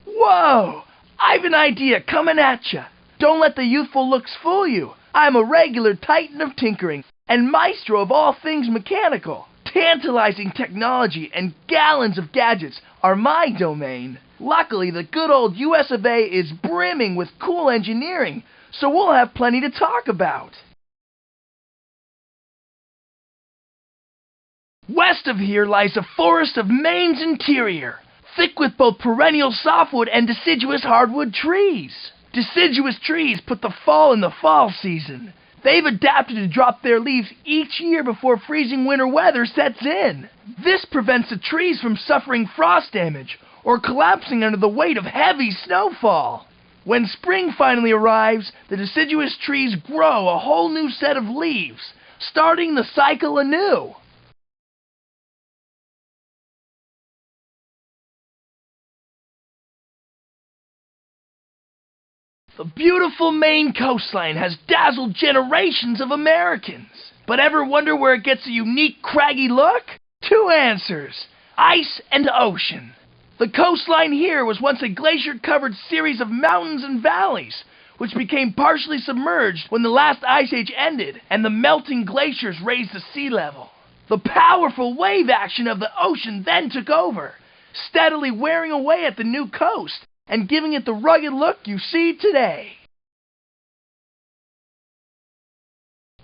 Whoa! I've an idea coming at ya. Don't let the youthful looks fool you. I'm a regular titan of tinkering and maestro of all things mechanical. Tantalizing technology and gallons of gadgets are my domain. Luckily, the good old US of A is brimming with cool engineering, so we'll have plenty to talk about. West of here lies a forest of Maine's interior, thick with both perennial softwood and deciduous hardwood trees. Deciduous trees put the fall in the fall season. They've adapted to drop their leaves each year before freezing winter weather sets in. This prevents the trees from suffering frost damage or collapsing under the weight of heavy snowfall. When spring finally arrives, the deciduous trees grow a whole new set of leaves, starting the cycle anew. The beautiful Maine coastline has dazzled generations of Americans. But ever wonder where it gets a unique craggy look? Two answers: ice and ocean. The coastline here was once a glacier-covered series of mountains and valleys, which became partially submerged when the last ice age ended and the melting glaciers raised the sea level. The powerful wave action of the ocean then took over, steadily wearing away at the new coast and giving it the rugged look you see today.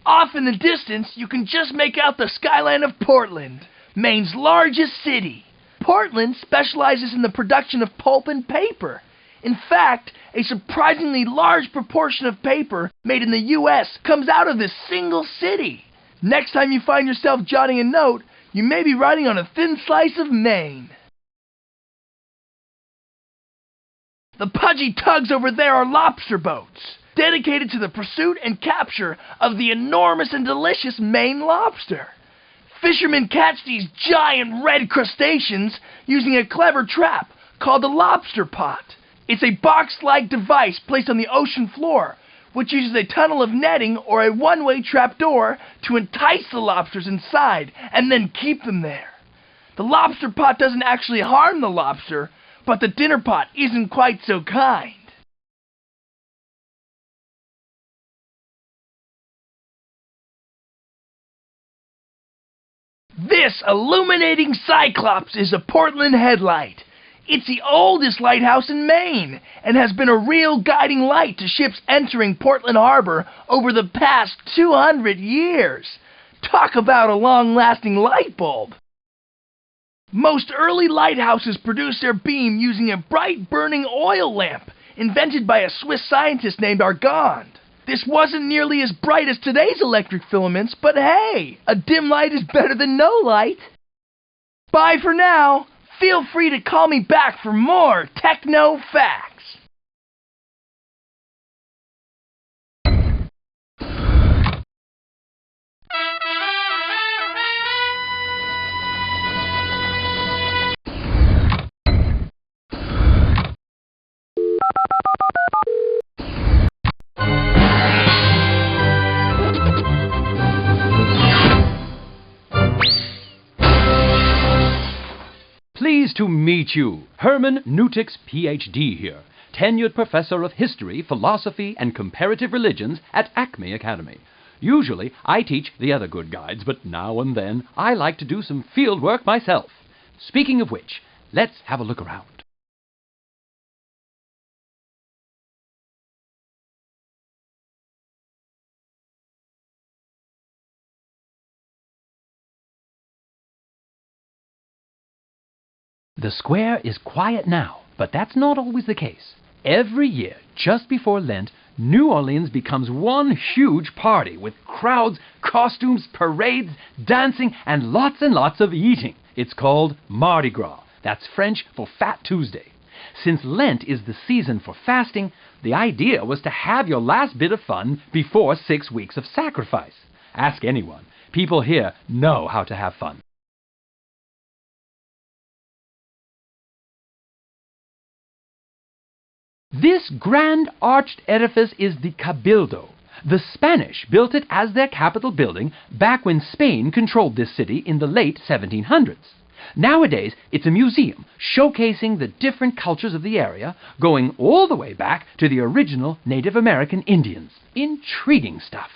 Off in the distance, you can just make out the skyline of Portland, Maine's largest city. Portland specializes in the production of pulp and paper. In fact, a surprisingly large proportion of paper made in the U.S. comes out of this single city. Next time you find yourself jotting a note, you may be writing on a thin slice of Maine. The pudgy tugs over there are lobster boats, dedicated to the pursuit and capture of the enormous and delicious Maine lobster. Fishermen catch these giant red crustaceans using a clever trap called a lobster pot. It's a box-like device placed on the ocean floor, which uses a tunnel of netting or a one-way trapdoor to entice the lobsters inside and then keep them there. The lobster pot doesn't actually harm the lobster, but the dinner pot isn't quite so kind. This illuminating cyclops is a Portland headlight. It's the oldest lighthouse in Maine and has been a real guiding light to ships entering Portland Harbor over the past 200 years. Talk about a long-lasting light bulb. Most early lighthouses produced their beam using a bright burning oil lamp invented by a Swiss scientist named Argand. This wasn't nearly as bright as today's electric filaments, but hey, a dim light is better than no light. Bye for now. Feel free to call me back for more techno facts. Pleased to meet you. Herman Nootix, Ph.D. here, tenured professor of history, philosophy, and comparative religions at Acme Academy. Usually, I teach the other good guides, but now and then, I like to do some field work myself. Speaking of which, let's have a look around. The square is quiet now, but that's not always the case. Every year, just before Lent, New Orleans becomes one huge party with crowds, costumes, parades, dancing, and lots of eating. It's called Mardi Gras. That's French for Fat Tuesday. Since Lent is the season for fasting, the idea was to have your last bit of fun before 6 weeks of sacrifice. Ask anyone. People here know how to have fun. This grand arched edifice is the Cabildo, The Spanish built it as their capital building back when Spain controlled this city in the late 1700s. Nowadays, it's a museum showcasing the different cultures of the area, going all the way back to the original Native American Indians. Intriguing stuff.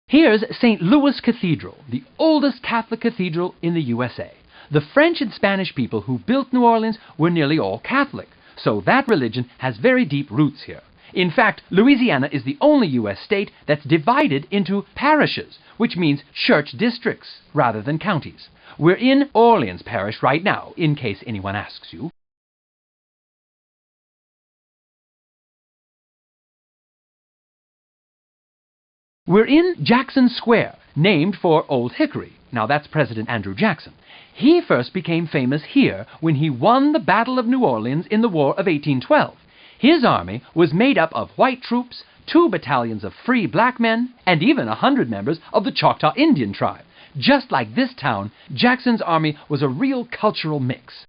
Here's St. Louis Cathedral, the oldest Catholic cathedral in the USA. The French and Spanish people who built New Orleans were nearly all Catholic, so that religion has very deep roots here. In fact, Louisiana is the only U.S. state that's divided into parishes, which means church districts rather than counties. We're in Orleans Parish right now, in case anyone asks you. We're in Jackson Square, named for Old Hickory. Now that's President Andrew Jackson. He first became famous here when he won the Battle of New Orleans in the War of 1812. His army was made up of white troops, 2 battalions of free black men, and even 100 members of the Choctaw Indian tribe. Just like this town, Jackson's army was a real cultural mix.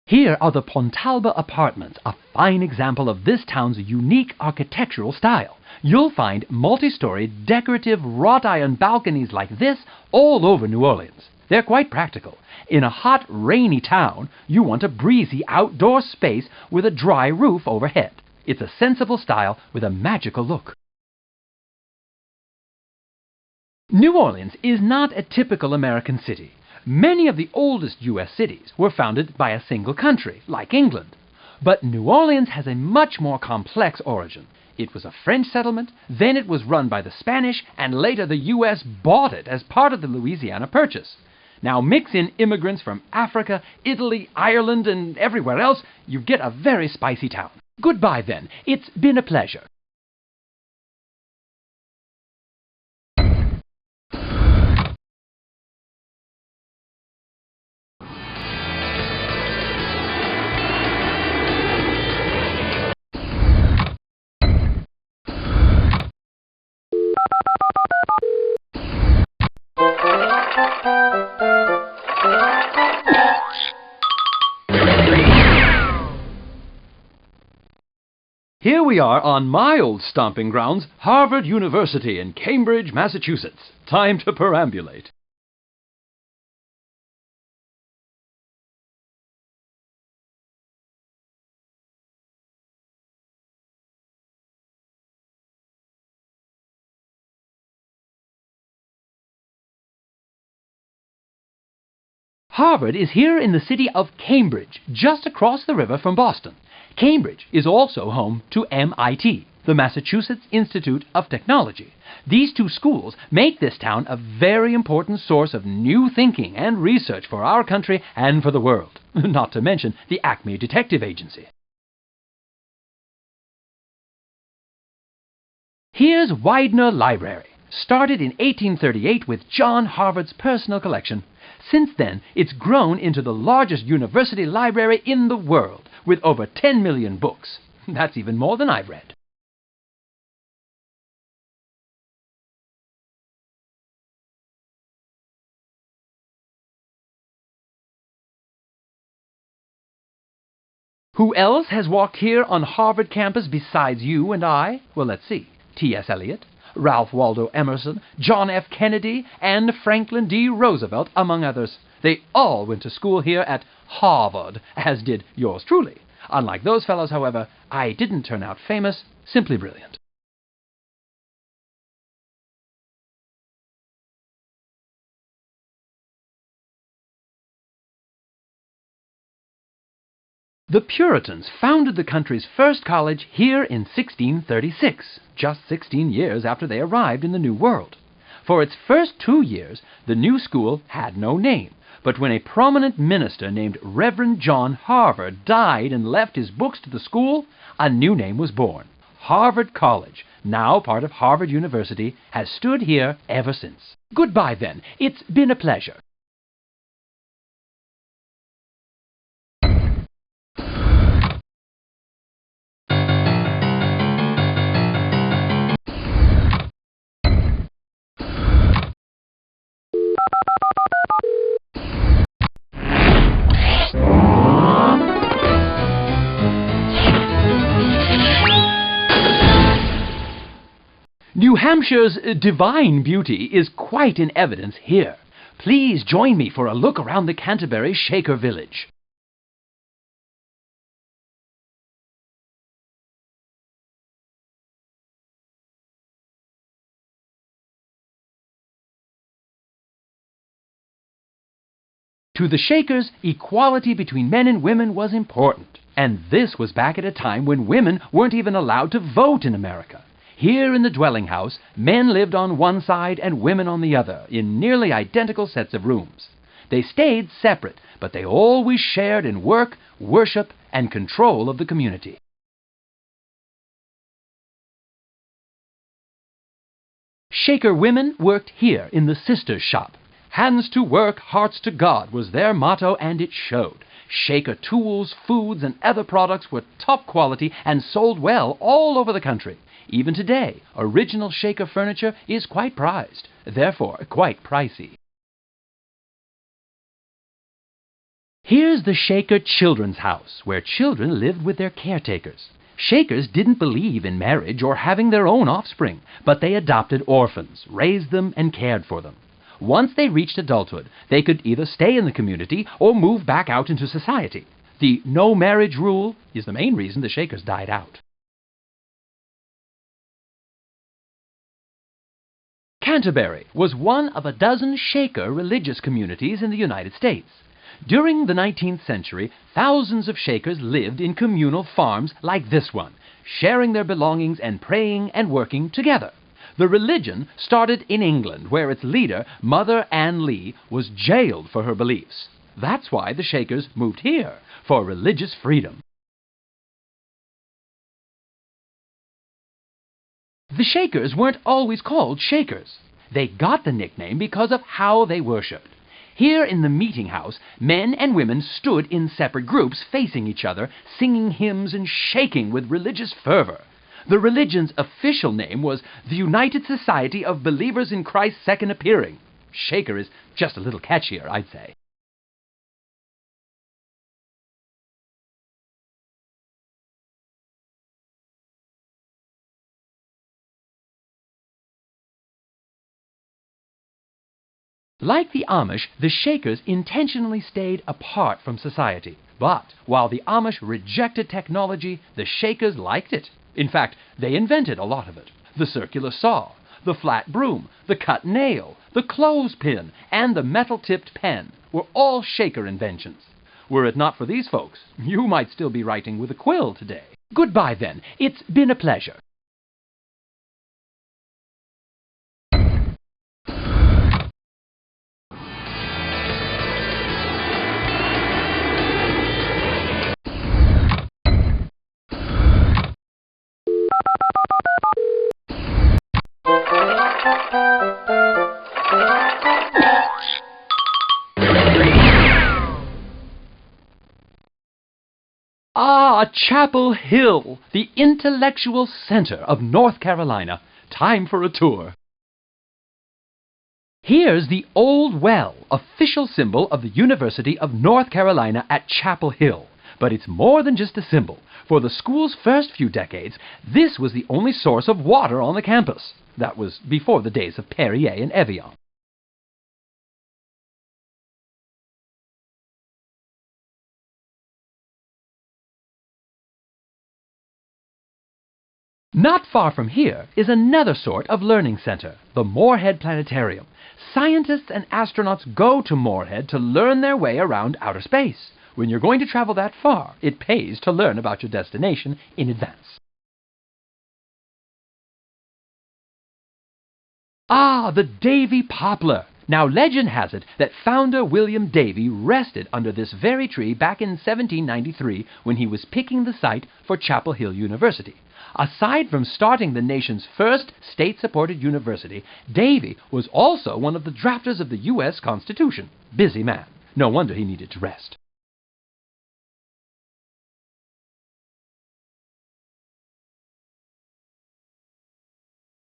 Here are the Pontalba Apartments, a fine example of this town's unique architectural style. You'll find multi-story, decorative wrought iron balconies like this all over New Orleans. They're quite practical. In a hot, rainy town, you want a breezy outdoor space with a dry roof overhead. It's a sensible style with a magical look. New Orleans is not a typical American city. Many of the oldest U.S. cities were founded by a single country, like England. But New Orleans has a much more complex origin. It was a French settlement, then it was run by the Spanish, and later the U.S. bought it as part of the Louisiana Purchase. Now mix in immigrants from Africa, Italy, Ireland, and everywhere else, you get a very spicy town. Goodbye then. It's been a pleasure. Here we are on my old stomping grounds, Harvard University in Cambridge, Massachusetts. Time to perambulate. Harvard is here in the city of Cambridge, just across the river from Boston. Cambridge is also home to MIT, the Massachusetts Institute of Technology. These 2 schools make this town a very important source of new thinking and research for our country and for the world, not to mention the Acme Detective Agency. Here's Widener Library, started in 1838 with John Harvard's personal collection. Since then, it's grown into the largest university library in the world, with over 10 million books. That's even more than I've read. Who else has walked here on Harvard campus besides you and I? Well, let's see. T.S. Eliot, Ralph Waldo Emerson, John F. Kennedy, and Franklin D. Roosevelt, among others. They all went to school here at Harvard, as did yours truly. Unlike those fellows, however, I didn't turn out famous, simply brilliant. The Puritans founded the country's first college here in 1636, just 16 years after they arrived in the New World. For its first 2 years, the new school had no name, but when a prominent minister named Reverend John Harvard died and left his books to the school, a new name was born. Harvard College, now part of Harvard University, has stood here ever since. Goodbye then. It's been a pleasure. New Hampshire's divine beauty is quite in evidence here. Please join me for a look around the Canterbury Shaker village. To the Shakers, equality between men and women was important. And this was back at a time when women weren't even allowed to vote in America. Here in the dwelling house, men lived on one side and women on the other, in nearly identical sets of rooms. They stayed separate, but they always shared in work, worship, and control of the community. Shaker women worked here in the sisters' shop. Hands to work, hearts to God was their motto, and it showed. Shaker tools, foods, and other products were top quality and sold well all over the country. Even today, original Shaker furniture is quite prized, therefore quite pricey. Here's the Shaker Children's House, where children lived with their caretakers. Shakers didn't believe in marriage or having their own offspring, but they adopted orphans, raised them, and cared for them. Once they reached adulthood, they could either stay in the community or move back out into society. The no marriage rule is the main reason the Shakers died out. Canterbury was one of a dozen Shaker religious communities in the United States. During the 19th century, thousands of Shakers lived in communal farms like this one, sharing their belongings and praying and working together. The religion started in England, where its leader, Mother Ann Lee, was jailed for her beliefs. That's why the Shakers moved here, for religious freedom. The Shakers weren't always called Shakers. They got the nickname because of how they worshipped. Here in the meeting house, men and women stood in separate groups facing each other, singing hymns and shaking with religious fervor. The religion's official name was the United Society of Believers in Christ's Second Appearing. Shaker is just a little catchier, I'd say. Like the Amish, the Shakers intentionally stayed apart from society. But while the Amish rejected technology, the Shakers liked it. In fact, they invented a lot of it. The circular saw, the flat broom, the cut nail, the clothespin, and the metal-tipped pen were all Shaker inventions. Were it not for these folks, you might still be writing with a quill today. Goodbye, then. It's been a pleasure. Chapel Hill, the intellectual center of North Carolina. Time for a tour. Here's the Old Well, official symbol of the University of North Carolina at Chapel Hill. But it's more than just a symbol. For the school's first few decades, this was the only source of water on the campus. That was before the days of Perrier and Evian. Not far from here is another sort of learning center, the Moorhead Planetarium. Scientists and astronauts go to Moorhead to learn their way around outer space. When you're going to travel that far, it pays to learn about your destination in advance. The Davy Poplar. Now, legend has it that founder William Davy rested under this very tree back in 1793 when he was picking the site for Chapel Hill University. Aside from starting the nation's first state-supported university, Davy was also one of the drafters of the U.S. Constitution. Busy man. No wonder he needed to rest.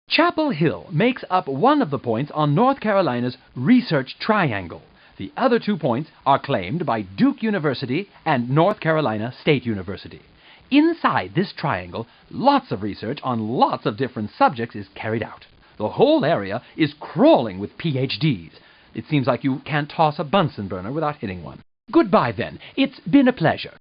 Chapel Hill makes up one of the points on North Carolina's Research Triangle. The other 2 points are claimed by Duke University and North Carolina State University. Inside this triangle, lots of research on lots of different subjects is carried out. The whole area is crawling with PhDs. It seems like you can't toss a Bunsen burner without hitting one. Goodbye, then. It's been a pleasure.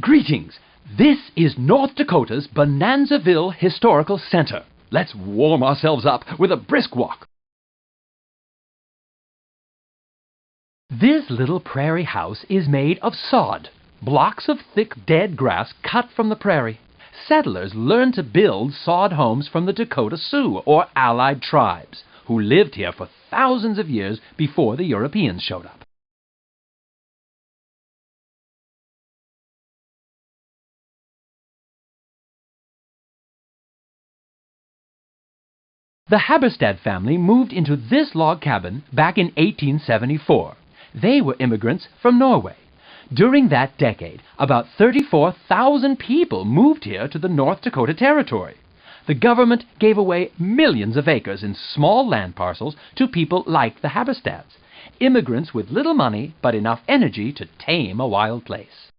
Greetings. This is North Dakota's Bonanzaville Historical Center. Let's warm ourselves up with a brisk walk. This little prairie house is made of sod, blocks of thick dead grass cut from the prairie. Settlers learned to build sod homes from the Dakota Sioux, or allied tribes, who lived here for thousands of years before the Europeans showed up. The Haberstad family moved into this log cabin back in 1874. They were immigrants from Norway. During that decade, about 34,000 people moved here to the North Dakota Territory. The government gave away millions of acres in small land parcels to people like the Haberstads, immigrants with little money but enough energy to tame a wild place.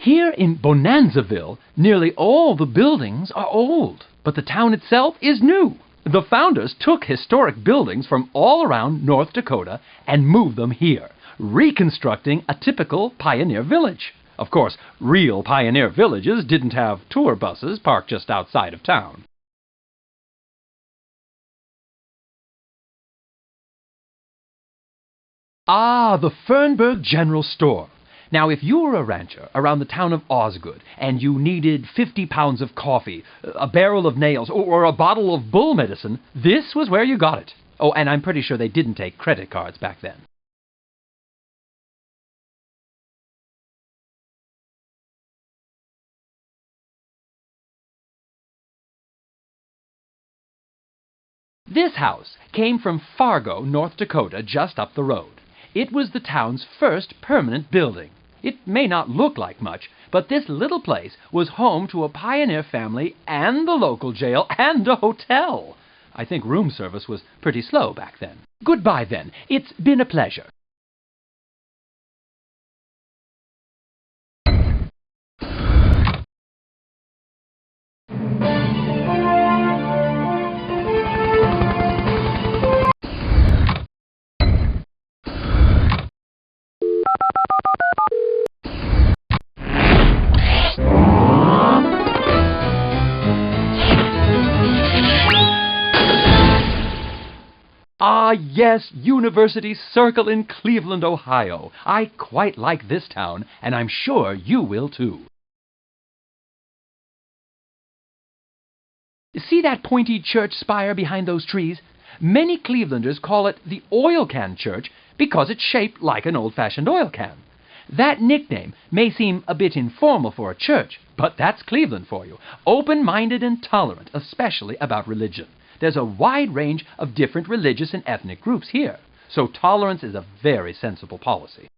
Here in Bonanzaville, nearly all the buildings are old, but the town itself is new. The founders took historic buildings from all around North Dakota and moved them here, reconstructing a typical pioneer village. Of course, real pioneer villages didn't have tour buses parked just outside of town. Ah, the Fernberg General Store. Now, if you were a rancher around the town of Osgood and you needed 50 pounds of coffee, a barrel of nails, or a bottle of bull medicine, this was where you got it. Oh, and I'm pretty sure they didn't take credit cards back then. This house came from Fargo, North Dakota, just up the road. It was the town's first permanent building. It may not look like much, but this little place was home to a pioneer family and the local jail and a hotel. I think room service was pretty slow back then. Goodbye, then. It's been a pleasure. Ah, yes, University Circle in Cleveland, Ohio. I quite like this town, and I'm sure you will too. See that pointy church spire behind those trees? Many Clevelanders call it the Oil Can Church because it's shaped like an old-fashioned oil can. That nickname may seem a bit informal for a church, but that's Cleveland for you. Open-minded and tolerant, especially about religion. There's a wide range of different religious and ethnic groups here, so tolerance is a very sensible policy.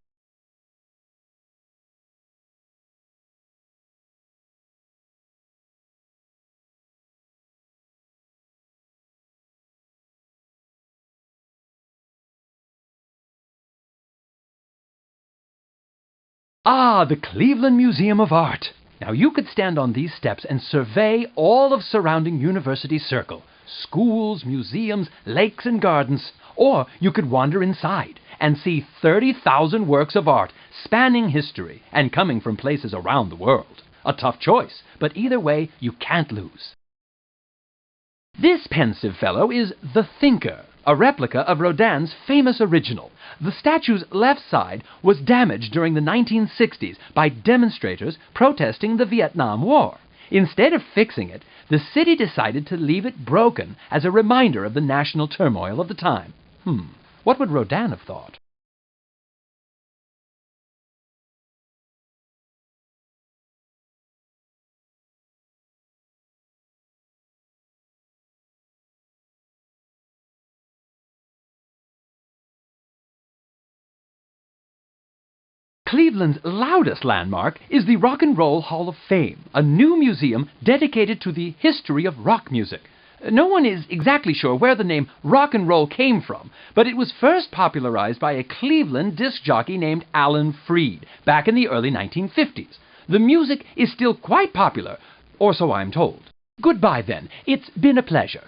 Ah, the Cleveland Museum of Art. Now you could stand on these steps and survey all of surrounding University Circle. Schools, museums, lakes and gardens. Or you could wander inside and see 30,000 works of art spanning history and coming from places around the world. A tough choice, but either way you can't lose. This pensive fellow is The Thinker, a replica of Rodin's famous original. The statue's left side was damaged during the 1960s by demonstrators protesting the Vietnam War. Instead of fixing it, the city decided to leave it broken as a reminder of the national turmoil of the time. What would Rodin have thought? Cleveland's loudest landmark is the Rock and Roll Hall of Fame, a new museum dedicated to the history of rock music. No one is exactly sure where the name rock and roll came from, but it was first popularized by a Cleveland disc jockey named Alan Freed back in the early 1950s. The music is still quite popular, or so I'm told. Goodbye then. It's been a pleasure.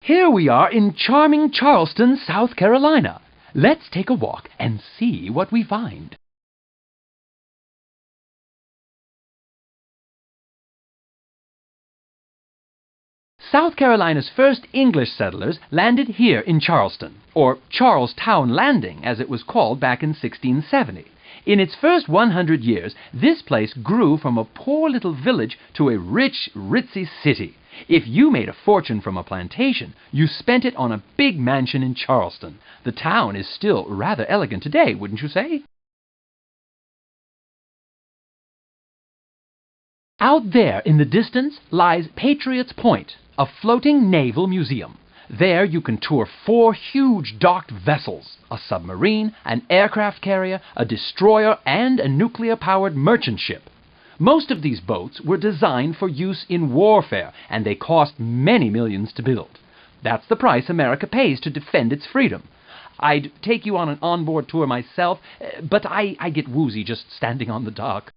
Here we are in charming Charleston, South Carolina. Let's take a walk and see what we find. South Carolina's first English settlers landed here in Charleston, or Charlestown Landing as it was called back in 1670. In its first 100 years, this place grew from a poor little village to a rich, ritzy city. If you made a fortune from a plantation, you spent it on a big mansion in Charleston. The town is still rather elegant today, wouldn't you say? Out there in the distance lies Patriot's Point, a floating naval museum. There you can tour 4 huge docked vessels, a submarine, an aircraft carrier, a destroyer, and a nuclear-powered merchant ship. Most of these boats were designed for use in warfare, and they cost many millions to build. That's the price America pays to defend its freedom. I'd take you on an onboard tour myself, but I get woozy just standing on the dock.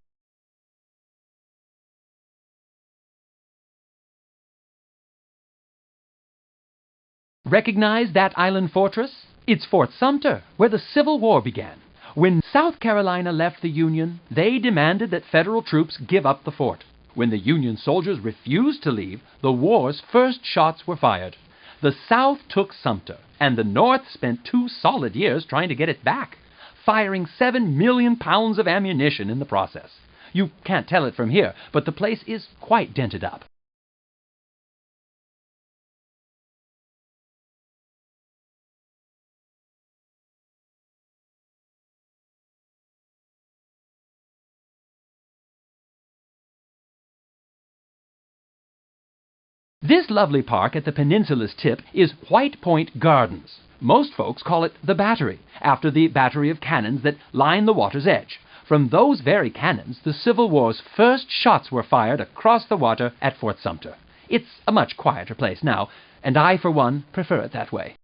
Recognize that island fortress? It's Fort Sumter, where the Civil War began. When South Carolina left the Union, they demanded that federal troops give up the fort. When the Union soldiers refused to leave, the war's first shots were fired. The South took Sumter, and the North spent 2 solid years trying to get it back, firing 7 million pounds of ammunition in the process. You can't tell it from here, but the place is quite dented up. This lovely park at the peninsula's tip is White Point Gardens. Most folks call it the Battery, after the battery of cannons that line the water's edge. From those very cannons, the Civil War's first shots were fired across the water at Fort Sumter. It's a much quieter place now, and I, for one, prefer it that way.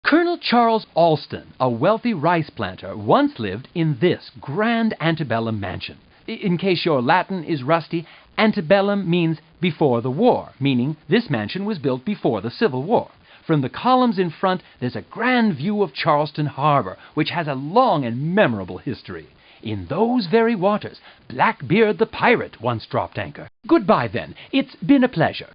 Colonel Charles Alston, a wealthy rice planter, once lived in this grand antebellum mansion. In case your Latin is rusty, antebellum means before the war, meaning this mansion was built before the Civil War. From the columns in front, there's a grand view of Charleston Harbor, which has a long and memorable history. In those very waters, Blackbeard the pirate once dropped anchor. Goodbye, then. It's been a pleasure.